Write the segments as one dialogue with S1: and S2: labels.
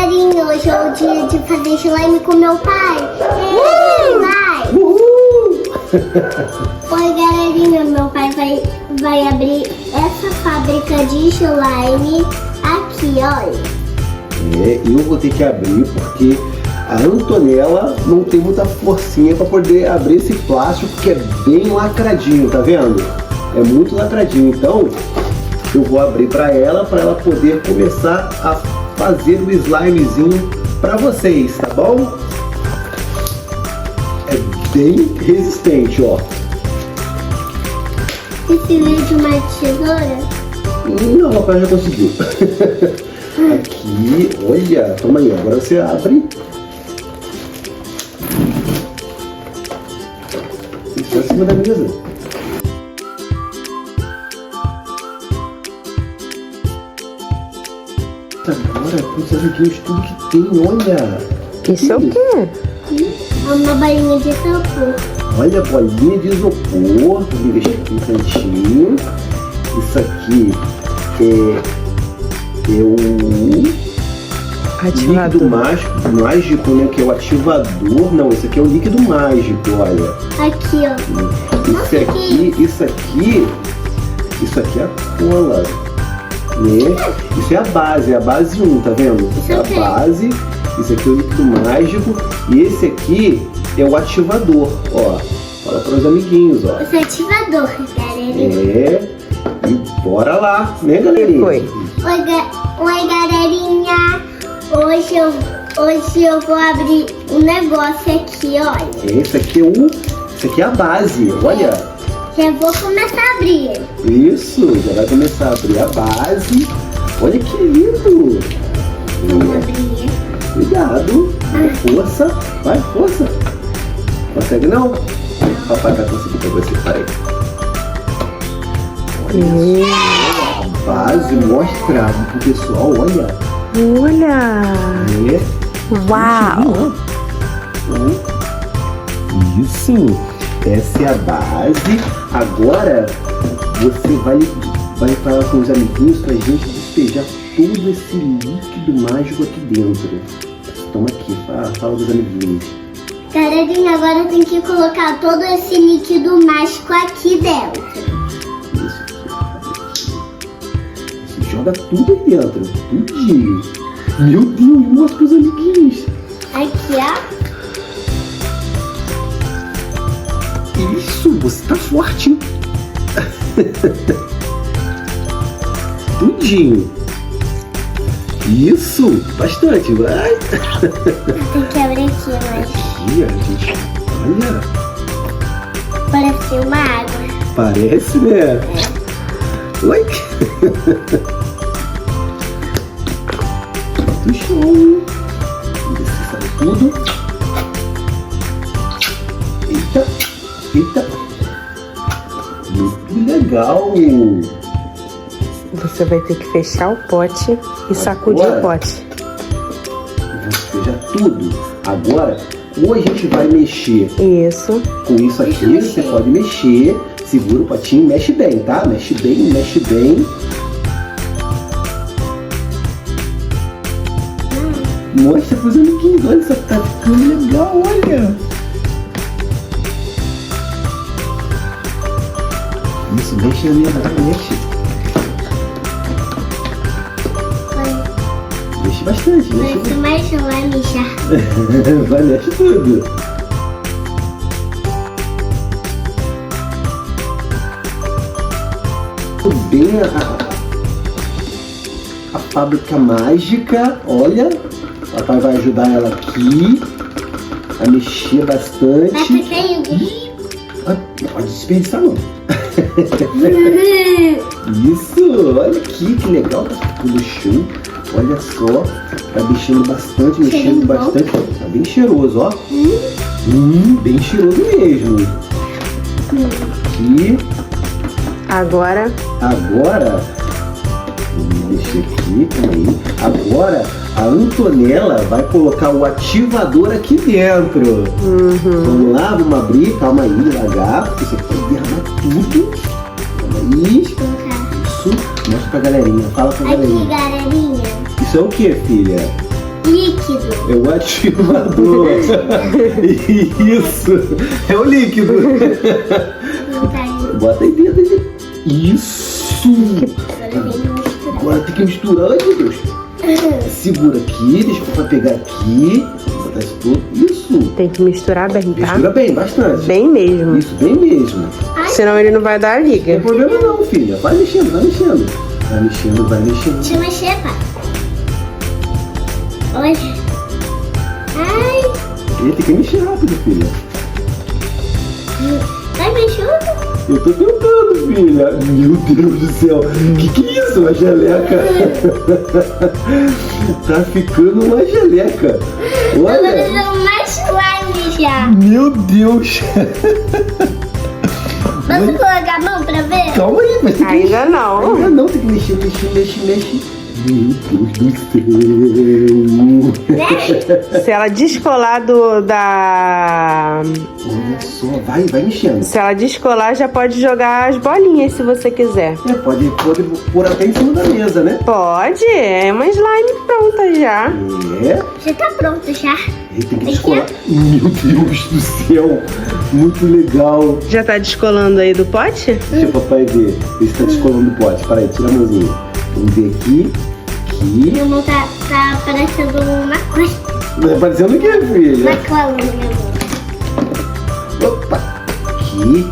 S1: galerinha, hoje é o dia de fazer slime com meu pai. Vai! Oi, galerinha, meu pai vai abrir essa fábrica de slime aqui, olha.
S2: Eu vou ter que abrir porque a Antonella não tem muita forcinha para poder abrir esse plástico que é bem lacradinho, tá vendo? É muito lacradinho, então eu vou abrir para ela poder começar a fazer o slimezinho para vocês, tá bom? É bem resistente, ó.
S1: Precisa de uma tesoura?
S2: Não, papai já conseguiu. Aqui, olha, toma aí, agora você abre. Isso em cima da mesa. Agora, com esses amiguinhos, tudo que tem, olha.
S3: Isso é o quê?
S1: É uma bolinha de isopor.
S2: Olha, bolinha de isopor, vou deixar aqui no cantinho. Isso aqui é o
S3: Ativador.
S2: líquido mágico, né? Que é o ativador. Não, esse aqui é o líquido mágico, olha.
S1: Aqui, ó.
S2: Isso aqui é a cola, né? Isso é a base 1, tá vendo? Isso é a base, isso aqui é o líquido mágico e esse aqui é o ativador, ó. Fala para os amiguinhos, ó.
S1: Esse é ativador, galerinha.
S2: E bora lá, né, galerinha?
S3: Foi.
S1: Oi, galerinha. Hoje eu vou abrir um negócio aqui, olha.
S2: Esse aqui é a base, olha.
S1: Já vou começar a abrir.
S2: Isso, já vai começar a abrir a base. Olha que lindo.
S1: Vamos abrir.
S2: Cuidado, força, vai, força. Consegue não? Papai vai conseguir pra você, peraí. Olha só, a base mostra pro pessoal, olha.
S3: Olha! Uau!
S2: Isso, essa é a base. Agora você vai falar com os amiguinhos pra gente despejar todo esse líquido mágico aqui dentro. Toma aqui, fala dos amiguinhos.
S1: Galerinha, agora eu tenho que colocar todo esse líquido mágico aqui dentro.
S2: Isso, joga tudo aí dentro, tudinho. Meu Deus, mostra pros amiguinhos.
S1: Aqui, ó.
S2: Isso, você tá forte, hein? Tudinho. Isso, bastante, vai.
S1: Tem que abrir aqui, mas
S2: Aqui, a gente, olha.
S1: parece uma água.
S2: Parece, né? Oi? Muito show. Vamos ver se sai tudo. Eita. Muito legal.
S3: Você vai ter que fechar o pote e sacudir o pote.
S2: Vamos fechar tudo. Agora, ou a gente vai mexer
S3: Isso.
S2: com isso aqui, você pode mexer. Segura o potinho, mexe bem, tá? Mexe bem. Mostra pros amiguinhos, olha, isso tá ficando legal, olha. Isso, mexe na mesa, mexe. Mexe bastante, mexe.
S1: Mas mais não vai mijar.
S2: Vai, mexe tudo. Bem a fábrica mágica, olha. O papai vai ajudar ela aqui a mexer bastante.
S1: Vai ficar caindo.
S2: Não pode desperdiçar não. Isso, olha aqui que legal, tá tudo show. Olha só, tá mexendo bastante, Tá bem cheiroso, ó. Bem cheiroso mesmo. Aqui.
S3: Agora,
S2: vamos mexer aqui, calma aí. Agora a Antonella vai colocar o ativador aqui dentro. Vamos lá, vamos abrir, calma aí, devagar, porque você pode derramar tudo. Calma aí. Isso, mostra pra galerinha, fala pra galerinha.
S1: Aqui, galerinha.
S2: Isso é o que, filha?
S1: líquido.
S2: É o ativador. Isso. É o líquido.
S1: Não tá aí.
S2: Bota aí dentro. Isso.
S1: Agora tem que misturar.
S2: Agora tem que misturar. Ai, meu Deus. Segura aqui, deixa o papai pegar aqui. Botar isso tudo. Isso.
S3: Tem que misturar bem, tá?
S2: Mistura bem, bastante.
S3: Bem mesmo.
S2: Isso, bem mesmo.
S3: Senão ele não vai dar a
S2: Não tem
S3: liga.
S2: problema não, filha. Vai mexendo, vai mexendo. Vai mexendo, vai mexendo.
S1: Deixa eu mexer, pai. Olha. Ai,
S2: Ele tem que mexer rápido, filha.
S1: vai mexendo.
S2: Eu tô tentando, filha. Meu Deus do céu. Que é isso? Uma geleca. Tá ficando uma geleca.
S1: Eu vou
S2: Olha.
S1: fazer mais slime já.
S2: Meu Deus.
S1: Posso colocar a mão pra ver?
S2: Calma aí, mas tem que
S3: Ainda
S2: mexer.
S3: não.
S2: Ainda não, tem que mexer, mexer, mexer, mexer. Meu Deus do céu.
S3: Se ela descolar da...
S2: Olha só, vai mexendo.
S3: Se ela descolar, já pode jogar as bolinhas, se você quiser.
S2: É, pode pôr até em cima da mesa, né?
S3: Pode, é uma slime pronta já.
S2: É.
S1: Já tá pronto já.
S2: Ele tem que
S1: Aqui,
S2: descolar. Meu Deus do céu. Muito legal.
S3: Já tá descolando aí do pote?
S2: Deixa o papai ver. Ver se tá descolando do pote. Para aí, tira a mãozinha. Vamos ver aqui. Aqui.
S1: Minha mão tá parecendo uma coisa.
S2: Tá parecendo o quê, filha?
S1: Uma cola, minha mão.
S2: Opa. Aqui.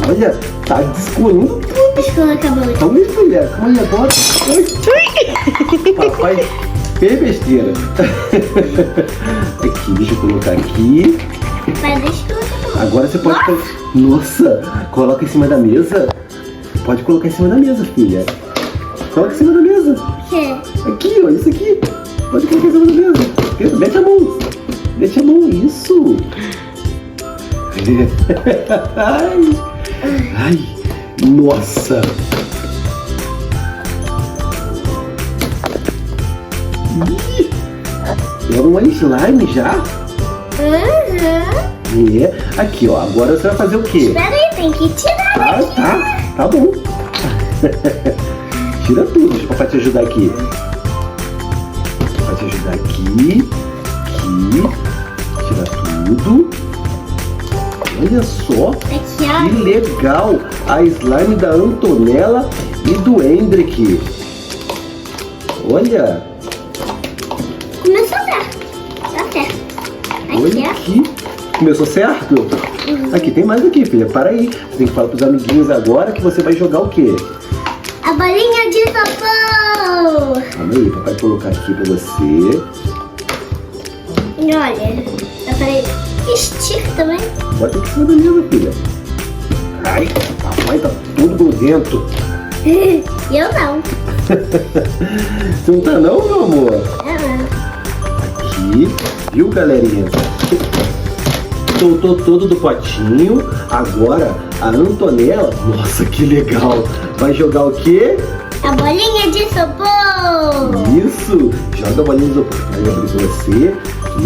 S2: Olha, tá descolando tudo.
S1: Deixa eu colocar a mão aqui.
S2: Vamos ver, filha. Calma aí agora. Ai. Papai fez besteira. Aqui, deixa eu colocar aqui.
S1: Vai, deixa eu colocar a mão.
S2: Agora você pode... Nossa, coloca em cima da mesa. Pode colocar em cima da mesa, filha. Coloca em cima da mesa.
S1: O quê?
S2: Aqui, ó, isso aqui. Pode colocar em cima da mesa. Mete a mão. Mete a mão, isso. Ai. Ai. Nossa. Ih, é uma slime já?
S1: Uhum.
S2: É. Aqui, ó. Agora você vai fazer o quê?
S1: Espera aí, tem que tirar.
S2: Tá bom. Tira tudo, deixa o papai te ajudar aqui. Vai te ajudar aqui. Tira tudo. Olha só,
S1: Aqui,
S2: que
S1: ó.
S2: legal. A slime da Antonella e do Hendrik. Olha,
S1: Começou certo. Tá certo.
S2: olha
S1: Aqui,
S2: aqui. Começou certo? Aqui, tem mais aqui, filha. Para aí. Você tem que falar pros amiguinhos agora que você vai jogar o quê?
S1: ó. A bolinha de isopor.
S2: Calma aí, papai vai colocar aqui pra você.
S1: E olha. Peraí. Estica também.
S2: Bota aqui em cima da mesa, filha. Ai, papai tá todo grudento.
S1: Eu não.
S2: Você não tá não, meu amor?
S1: Eu não.
S2: Aqui, viu, galerinha? Soltou todo do potinho. Agora, a Antonella, nossa, que legal. Vai jogar o quê?
S1: A bolinha de isopor.
S2: Isso, joga a bolinha de isopor. Vai abrir pra você.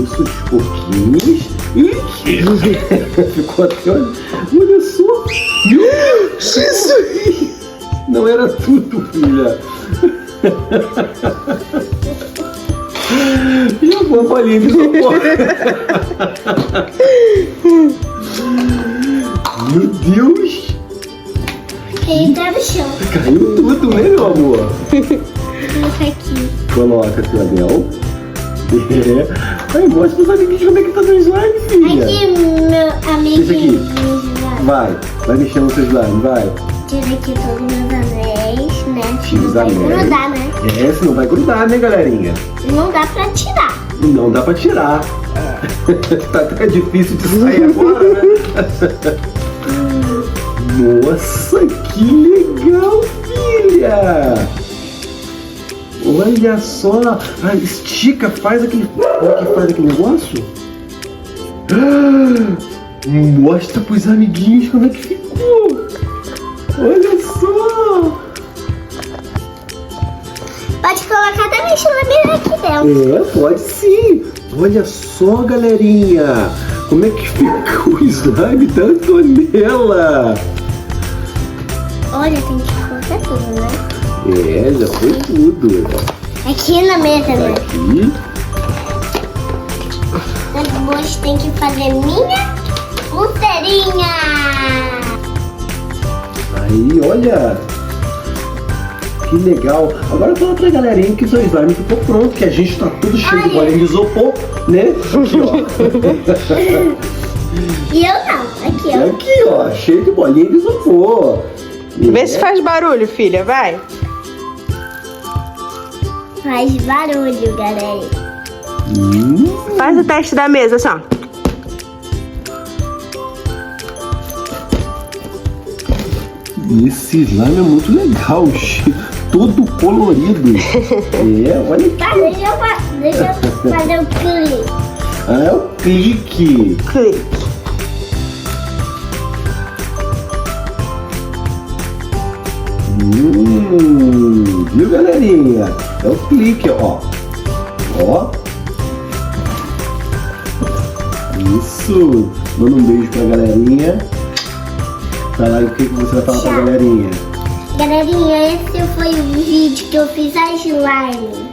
S2: Isso, os pouquinhos. Ixi, ficou até, olha só. Meu Deus, isso. Não era tudo, filha. Jogou a bolinha de isopor. Meu Deus.
S1: Ele tá no chão.
S2: Caiu tudo, né, meu amor?
S1: Vou colocar aqui.
S2: Coloca aqui o anel. É. Aí, mostra pros amiguinhos como é que tá seu slime, filha.
S1: Aqui, meu
S2: Deixa aqui.
S1: amiguinho.
S2: Vai mexendo no seu slime, vai.
S1: Tira aqui todos os meus anéis, né?
S2: Tira os
S1: Não vai
S2: anéis.
S1: grudar, né?
S2: É, senão vai grudar, né, galerinha?
S1: Não dá pra tirar.
S2: Não dá pra tirar. Tá até difícil de sair agora, né? Nossa, que legal, filha! Olha só! Ah, estica, faz aquele. Como é que faz aquele negócio? Ah, mostra pros amiguinhos como é que ficou! Olha só!
S1: Pode colocar também chulameira aqui dentro.
S2: É, pode sim! Olha só, galerinha! Como é que ficou o slime da Antonella?
S1: Olha, tem que colocar tudo, né?
S2: É, já foi tudo.
S1: Aqui na mesa, né?
S2: Aqui.
S1: tem que fazer minha pulseirinha.
S2: Aí, olha. Que legal. Agora fala pra galerinha que o seu slime ficou pronto, que a gente tá tudo cheio de
S1: Olha.
S2: bolinha de isopor, né? Aqui, ó.
S1: E eu não, aqui,
S2: E
S1: ó.
S2: aqui, ó, cheio de bolinha de isopor.
S3: Vê se faz barulho, filha, vai.
S1: Faz barulho, galera.
S3: Faz o teste da mesa, assim, ó.
S2: Esse slime é muito legal, todo colorido. Olha aqui.
S1: Tá, deixa eu fazer o clique.
S2: Ah, é o clique.
S3: Clique.
S2: Viu, galerinha? É o clique, ó. Ó. Isso. Manda um beijo pra galerinha. Fala aí o que você vai falar pra
S1: Tchau.
S2: galerinha.
S1: Galerinha, esse foi o vídeo que eu fiz a slime.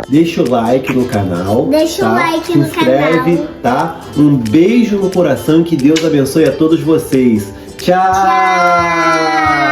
S2: Deixa o like no canal.
S1: Deixa o
S2: tá?
S1: like
S2: Se
S1: no
S2: inscreve,
S1: canal.
S2: tá? Um beijo no coração. Que Deus abençoe a todos vocês. Tchau.
S1: Tchau.